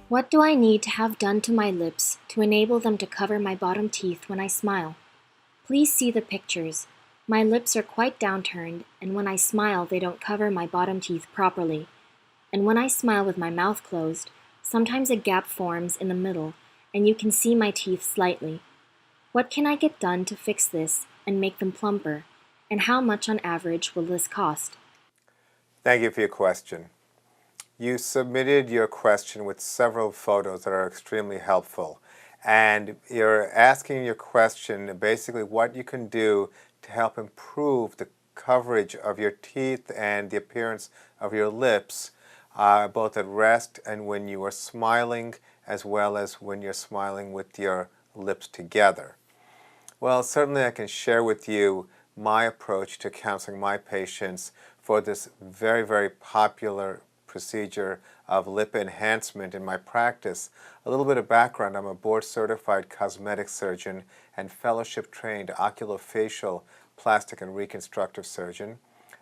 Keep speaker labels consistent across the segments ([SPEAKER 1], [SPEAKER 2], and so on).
[SPEAKER 1] What do I need to have done to my lips to enable them to cover my bottom teeth when I smile? Please see the pictures. My lips are quite downturned, and when I smile, they don't cover my bottom teeth properly. And when I smile with my mouth closed, sometimes a gap forms in the middle, and you can see my teeth slightly. What can I get done to fix this and make them plumper? And how much on average will this cost?
[SPEAKER 2] Thank you for your question. You submitted your question with several photos that are extremely helpful. And you're asking your question basically what you can do to help improve the coverage of your teeth and the appearance of your lips, both at rest and when you are smiling, as well as when you're smiling with your lips together. Well, certainly I can share with you my approach to counseling my patients for this very, very popular procedure of lip enhancement in my practice. A little bit of background: I'm a board-certified cosmetic surgeon and fellowship-trained oculofacial plastic and reconstructive surgeon.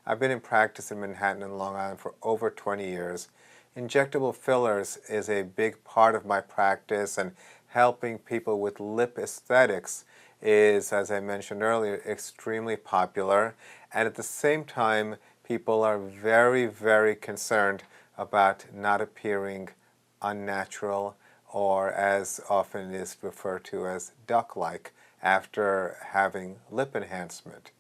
[SPEAKER 2] I've been in practice in Manhattan and Long Island for over 20 years. Injectable fillers is a big part of my practice, and helping people with lip aesthetics is, as I mentioned earlier, extremely popular. And at the same time, people are very, very concerned about not appearing unnatural, or as often is referred to as duck-like, after having lip enhancement.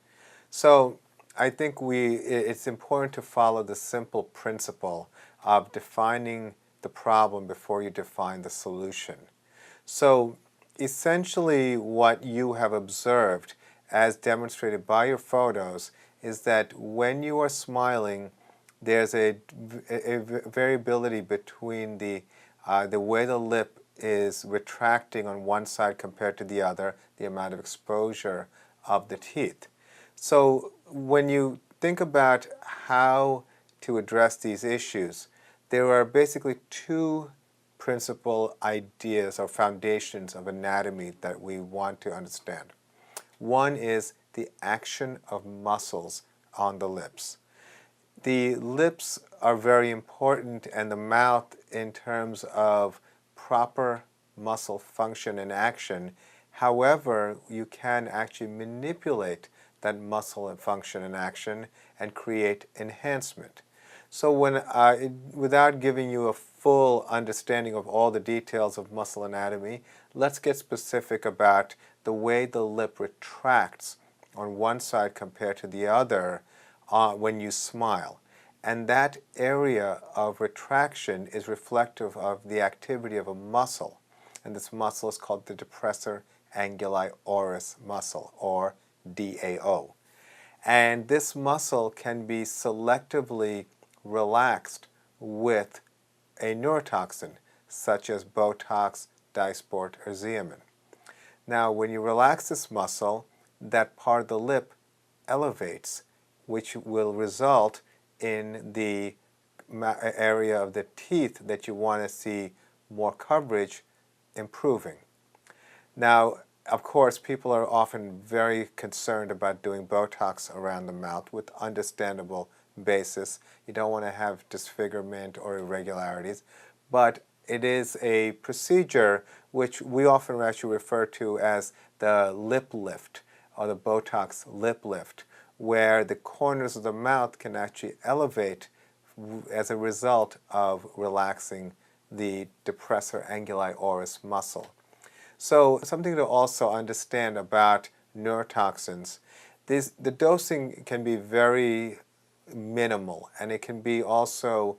[SPEAKER 2] So I think it's important to follow the simple principle of defining the problem before you define the solution. So essentially what you have observed, as demonstrated by your photos, is that when you are smiling, there's a variability between the way the lip is retracting on one side compared to the other, the amount of exposure of the teeth. So when you think about how to address these issues, there are basically two principal ideas or foundations of anatomy that we want to understand. One is the action of muscles on the lips. The lips are very important, and the mouth, in terms of proper muscle function and action. However, you can actually manipulate that muscle and function and action and create enhancement. So without giving you a full understanding of all the details of muscle anatomy, let's get specific about the way the lip retracts on one side compared to the other when you smile. And that area of retraction is reflective of the activity of a muscle. And this muscle is called the depressor anguli oris muscle, or DAO. And this muscle can be selectively relaxed with a neurotoxin, such as Botox, Dysport, or Xeomin. Now, when you relax this muscle, that part of the lip elevates, which will result in the area of the teeth that you want to see more coverage improving. Now, of course, people are often very concerned about doing Botox around the mouth with understandable basis. You don't want to have disfigurement or irregularities, but it is a procedure which we often actually refer to as the lip lift, or the Botox lip lift, where the corners of the mouth can actually elevate as a result of relaxing the depressor anguli oris muscle. So something to also understand about neurotoxins: the dosing can be very minimal, and it can be also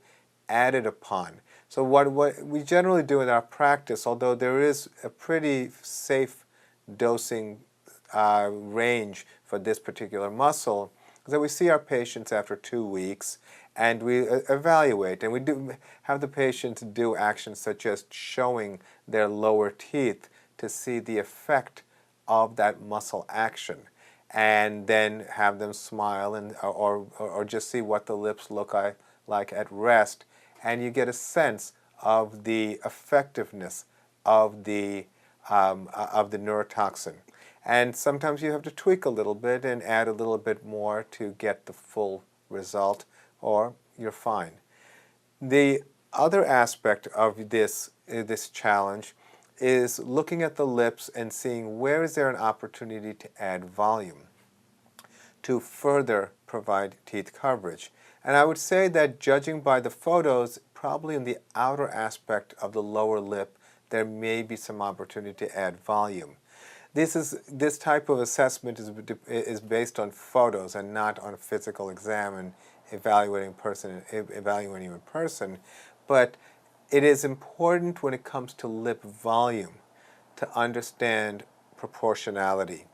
[SPEAKER 2] added upon. So what we generally do in our practice, although there is a pretty safe dosing range for this particular muscle, is that we see our patients after 2 weeks, and we evaluate, and we do have the patients do actions such as showing their lower teeth to see the effect of that muscle action, and then have them smile and or just see what the lips look like at rest, and you get a sense of the effectiveness of the neurotoxin. And sometimes you have to tweak a little bit and add a little bit more to get the full result, or you're fine. The other aspect of this this challenge is looking at the lips and seeing where is there an opportunity to add volume to further provide teeth coverage. And I would say that judging by the photos, probably in the outer aspect of the lower lip, there may be some opportunity to add volume. This type of assessment is based on photos and not on a physical exam and evaluating in person. But it is important when it comes to lip volume to understand proportionality.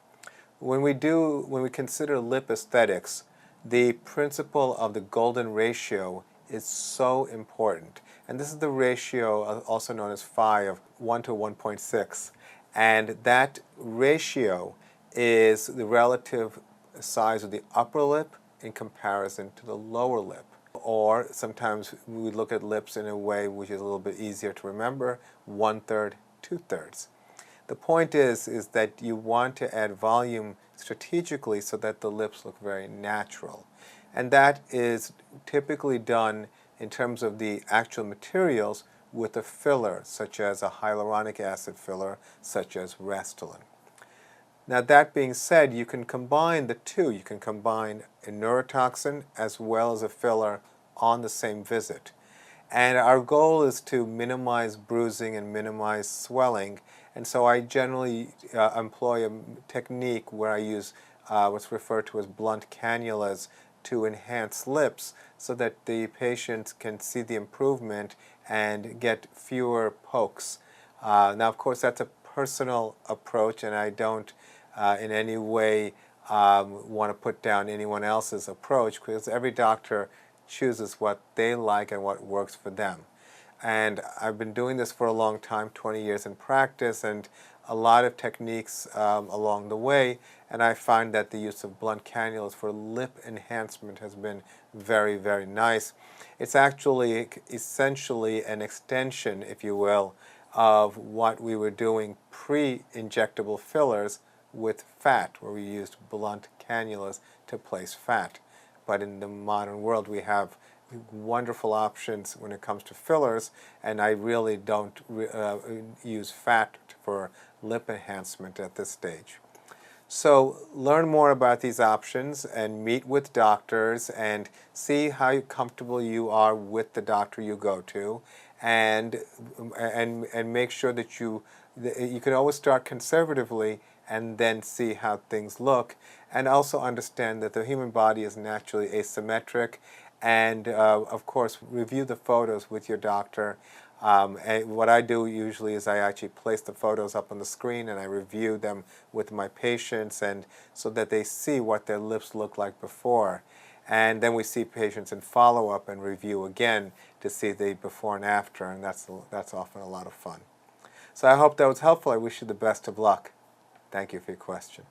[SPEAKER 2] When we consider lip aesthetics, the principle of the golden ratio is so important. And this is the ratio, also known as phi, of 1 to 1.6. And that ratio is the relative size of the upper lip in comparison to the lower lip. Or sometimes we look at lips in a way which is a little bit easier to remember, 1/3, 2/3. The point is that you want to add volume strategically so that the lips look very natural. And that is typically done in terms of the actual materials with a filler, such as a hyaluronic acid filler, such as Restylane. Now that being said, you can combine the two. You can combine a neurotoxin as well as a filler on the same visit. And our goal is to minimize bruising and minimize swelling. And so I generally employ a technique where I use what's referred to as blunt cannulas to enhance lips so that the patient can see the improvement and get fewer pokes. Now, of course, that's a personal approach, and I don't in any way want to put down anyone else's approach, because every doctor chooses what they like and what works for them. And I've been doing this for a long time, 20 years in practice, and a lot of techniques along the way, and I find that the use of blunt cannulas for lip enhancement has been very, very nice. It's actually essentially an extension, if you will, of what we were doing pre-injectable fillers with fat, where we used blunt cannulas to place fat. But in the modern world, we have wonderful options when it comes to fillers, and I really don't use fat for lip enhancement at this stage. So learn more about these options and meet with doctors and see how comfortable you are with the doctor you go to, and make sure that you can always start conservatively and then see how things look, and also understand that the human body is naturally asymmetric, and of course review the photos with your doctor. And what I do usually is I actually place the photos up on the screen and I review them with my patients, and so that they see what their lips look like before. And then we see patients in follow-up and review again to see the before and after, and that's often a lot of fun. So I hope that was helpful. I wish you the best of luck. Thank you for your question.